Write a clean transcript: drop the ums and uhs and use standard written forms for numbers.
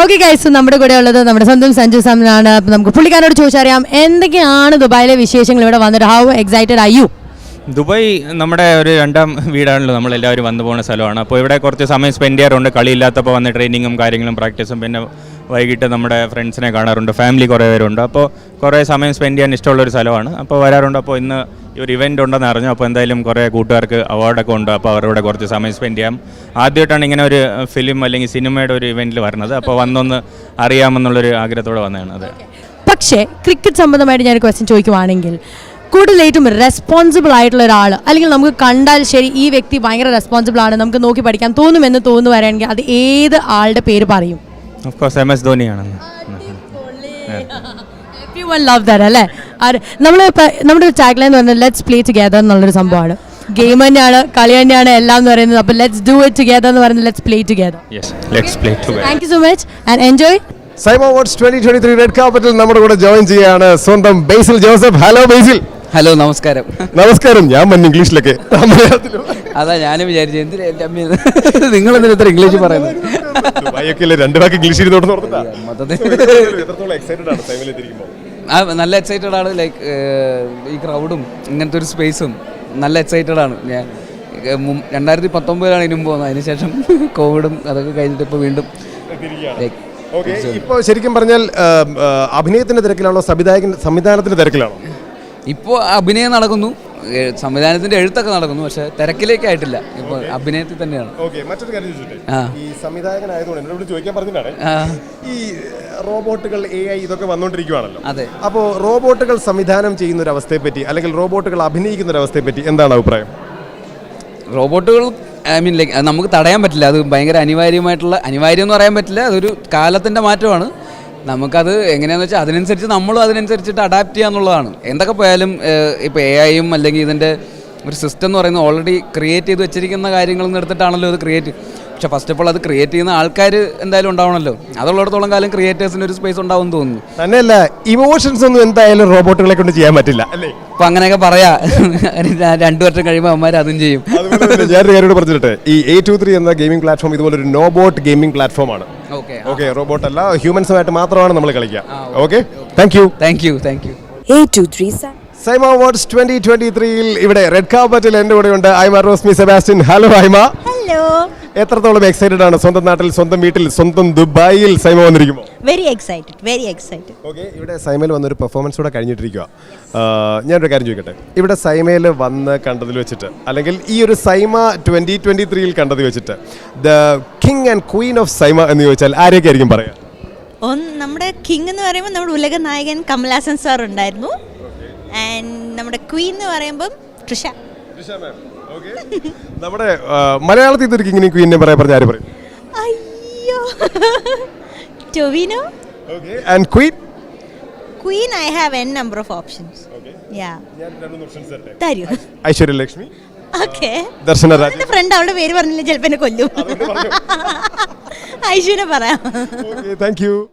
Okay guys, നമ്മുടെ കൂടെ ഉള്ളത് നമ്മുടെ സ്വന്തം സഞ്ജു സാമിനാണ്. അപ്പം നമുക്ക് പുള്ളിക്കാരോട് ചോദിച്ചറിയാം എന്തൊക്കെയാണ് ദുബായിലെ വിശേഷങ്ങൾ, ഇവിടെ വന്നിട്ട് how excited are you? Dubai നമ്മുടെ ഒരു രണ്ടാം വീടാണല്ലോ, നമ്മളെല്ലാവരും വന്നു പോകുന്ന സ്ഥലമാണ്. അപ്പോൾ ഇവിടെ കുറച്ച് സമയം സ്പെൻഡ് ചെയ്യാറുണ്ട്. കളിയില്ലാത്തപ്പോൾ വന്ന് ട്രെയിനിങ്ങും കാര്യങ്ങളും പ്രാക്ടീസും, പിന്നെ വൈകിട്ട് നമ്മുടെ ഫ്രണ്ട്സിനെ കാണാറുണ്ട്. ഫാമിലി കുറേ പേരുണ്ട്. അപ്പോൾ കുറേ സമയം സ്പെൻഡ് ചെയ്യാൻ ഇഷ്ടമുള്ളൊരു സ്ഥലമാണ്. അപ്പോൾ വരാറുണ്ട്. അപ്പോൾ ഇന്ന് ഈ ഒരു ഇവൻ്റ് ഉണ്ടെന്ന് അറിഞ്ഞു. അപ്പോൾ എന്തായാലും കുറേ കൂട്ടുകാർക്ക് അവാർഡൊക്കെ ഉണ്ട്. അപ്പോൾ അവരുടെ കുറച്ച് സമയം സ്പെൻഡ് ചെയ്യാം. ആദ്യമായിട്ടാണ് ഇങ്ങനെ ഒരു ഫിലിം അല്ലെങ്കിൽ സിനിമയുടെ ഒരു ഇവൻറ്റിൽ വരുന്നത്. അപ്പോൾ വന്നൊന്ന് അറിയാമെന്നുള്ളൊരു ആഗ്രഹത്തോടെ വന്നതാണ് അത്. പക്ഷേ ക്രിക്കറ്റ് സംബന്ധമായിട്ട് ഞാൻ ക്വസ്റ്റ്യൻ ചോദിക്കുവാണെങ്കിൽ കൂടുതലായിട്ടും റെസ്പോൺസിബിൾ ആയിട്ടുള്ള ഒരാൾ, അല്ലെങ്കിൽ നമുക്ക് കണ്ടാൽ ശരി ഈ വ്യക്തി ഭയങ്കര റെസ്പോൺസിബിൾ ആണ്, നമുക്ക് നോക്കി പഠിക്കാൻ തോന്നുമെന്ന് തോന്നുവരാണെങ്കിൽ അത് ഏത് ആളുടെ പേര് പറയും? Of course MS ധോണിയാണ്. Everyone love that അല്ലേ? നമ്മുടെ ടാഗ് ലൈൻ എന്ന് പറഞ്ഞാൽ ലെറ്റ്സ് പ്ലേ ടുഗെദർ എന്നുള്ളൊരു സംഭവമാണ്. ഗെയിം തന്നെയാണ്, കളി തന്നെയാണ് എല്ലാം എന്ന് പറയുന്നത്. അപ്പോൾ ലെറ്റ്സ് ഡു ഇറ്റ് ടുഗെദർ എന്ന് പറയുന്നത് let's play together. Thank you so much and enjoy. SIIMA awards 2023 red കാർപ്പറ്റിൽ നമ്മുടെ കൂടെ ജോയിൻ ചെയ്യാണ് സ്വന്തം ബേസിൽ ജോസഫ്. ഹലോ ബേസിൽ. ഹലോ, നമസ്കാരം. നമസ്കാരം. ഞാൻ മലയാളത്തിലൊക്കെ അതാ ഞാനും വിചാരിച്ചു നിങ്ങൾ എന്തിനാ ഇത്ര ഇംഗ്ലീഷ് പറയുന്നത്? രണ്ട് വാക്ക് ഇംഗ്ലീഷിൽ നല്ല എക്സൈറ്റഡ് ആണ്. ലൈക്ക് ഈ ക്രൗഡും ഇങ്ങനത്തെ ഒരു സ്പേസും നല്ല എക്സൈറ്റഡ് ആണ്. ഞാൻ 2019 ഇതിനു പോകുന്നത്. അതിനുശേഷം കോവിഡും അതൊക്കെ കഴിഞ്ഞിട്ട് ഇപ്പോൾ വീണ്ടും ഇപ്പോൾ ശരിക്കും പറഞ്ഞാൽ അഭിനയത്തിന്റെ തിരക്കിലാണോ സംവിധാനത്തിന്റെ തിരക്കിലാണോ? ഇപ്പോൾ അഭിനയം നടക്കുന്നു, സംവിധാനത്തിന്റെ എഴുത്തൊക്കെ നടക്കുന്നു, പക്ഷെ തിരക്കിലേക്കായിട്ടില്ല. ഇപ്പോൾ അഭിനയത്തിൽ തന്നെയാണ്. മറ്റൊരു കാര്യം ഈ സംവിധായകനായതുകൊണ്ട് എന്നോട് ചോദിക്കാൻ പറഞ്ഞിട്ടാണ്, ഈ റോബോട്ടുകൾ AI ഇതൊക്കെ വന്നുകൊണ്ടിരിക്കുകയാണല്ലോ. അതെ. അപ്പോൾ റോബോട്ടുകൾ സംവിധാനം ചെയ്യുന്ന ഒരു അവസ്ഥയെ പറ്റി, അല്ലെങ്കിൽ റോബോട്ടുകൾ അഭിനയിക്കുന്ന ഒരു അവസ്ഥയെ പറ്റി എന്താണ് അഭിപ്രായം? റോബോട്ടുകൾ ലൈക്ക് നമുക്ക് തടയാൻ പറ്റില്ല. അത് ഭയങ്കര അനിവാര്യം എന്ന് പറയാൻ പറ്റില്ല. അതൊരു കാലത്തിൻ്റെ മാറ്റമാണ്. നമുക്കത് എങ്ങനെയാണെന്ന് വെച്ചാൽ അതിനനുസരിച്ചിട്ട് അഡാപ്റ്റ് ചെയ്യുക എന്നുള്ളതാണ്. എന്തൊക്കെ പോയാലും ഇപ്പോൾ AIയും അല്ലെങ്കിൽ ഇതിൻ്റെ ഒരു സിസ്റ്റം എന്ന് പറയുന്നത് ഓൾറെഡി ക്രിയേറ്റ് ചെയ്ത് വെച്ചിരിക്കുന്ന കാര്യങ്ങളിൽ നിന്ന് എടുത്തിട്ടാണല്ലോ അത് ക്രിയേറ്റ്. പക്ഷേ ഫസ്റ്റ് ഓഫ് ഓൾ അത് ക്രിയേറ്റ് ചെയ്യുന്ന ആൾക്കാർ എന്തായാലും ഉണ്ടാവണമല്ലോ. അതുള്ളിടത്തോളം കാലം ക്രിയേറ്റേഴ്സിന് ഒരു സ്പേസ് ഉണ്ടാവും തോന്നുന്നു. തന്നെയല്ല, ഇമോഷൻസ് ഒന്നും എന്തായാലും റോബോട്ടുകളെ കൊണ്ട് ചെയ്യാൻ പറ്റില്ല അല്ലേ? അപ്പം അങ്ങനെയൊക്കെ പറയാ. 2 വർഷം കഴിയുമ്പോൾ അവന്മാർ അതും ചെയ്യും. ഞാനൊരു കാര്യോട് പറഞ്ഞിട്ട്, ഈ A23 എന്ന ഗെയിമിംഗ് പ്ലാറ്റ്ഫോം ഇതുപോലെ ഒരു നോബോട്ട് ഗെയിമിംഗ് പ്ലാറ്റ്ഫോം ആണ്. ഓക്കെ, റോബോട്ട് അല്ല, ഹ്യൂമൻസുമായിട്ട് മാത്രമാണ് നമ്മൾ കളിക്കുക. Okay, thank you. A23 SIIMA awards 2023 ഇവിടെ റെഡ് കാർപ്പറ്റിൽ എൻ്റെ കൂടെ ഉണ്ട് ഐമ റോസ്മി സെബാസ്റ്റ്യൻ. ഹലോ ഐമ. ഹലോ. എത്രത്തോളം എക്സൈറ്റഡ് ആണ് സ്വന്തം നാട്ടിൽ, സ്വന്തം വീട്ടിൽ, സ്വന്തം ദുബായിൽ സൈമ വന്നിരിക്കുമ്പോൾ? Very excited. ഓക്കെ, ഇവിടെ സൈമയിൽ വന്നൊരു പെർഫോമൻസ് കൂടെ കഴിഞ്ഞിട്ടിരിക്കുക. ഞാനൊരു കാര്യം ചോദിക്കട്ടെ, ഇവിടെ സൈമയിൽ വന്ന് കണ്ടതിൽ വെച്ചിട്ട്, അല്ലെങ്കിൽ ഈ ഒരു സൈമ 2023 കണ്ടത് വെച്ചിട്ട് the king and Queen of Saima എന്ന് ചോദിച്ചാൽ ആരെയൊക്കെ ആയിരിക്കും പറയാ? നമ്മുടെ കിങ് എന്ന് പറയുമ്പോൾ നമ്മുടെ ഉലക നായകൻ കമൽഹാസൻ സാർ ഉണ്ടായിരുന്നു. ആൻഡ് നമ്മുടെ ക്വീൻ എന്ന് പറയുമ്പോൾ ട്രിഷ. നമ്മുടെ മലയാളത്തിൽ ഇതൊരു കിങ്ങിനെയും ക്വീനെയും പറഞ്ഞ ആര് പറയും? അയ്യോ, Tovino. And Queen I have n number of options. Yeah. ഞാൻ രണ്ട് ഓപ്ഷൻസ് തരട്ടെ. തരൂ. ഐശ്വര്യ ലക്ഷ്മി. ഓക്കേ. ദർശന രാജ. എൻ്റെ ഫ്രണ്ട് അവളുടെ പേര് പറഞ്ഞില്ല, ചിലപ്പോൾ എന്നെ കൊല്ലും. ഐശ്വര്യ പറയാം. Okay, thank you.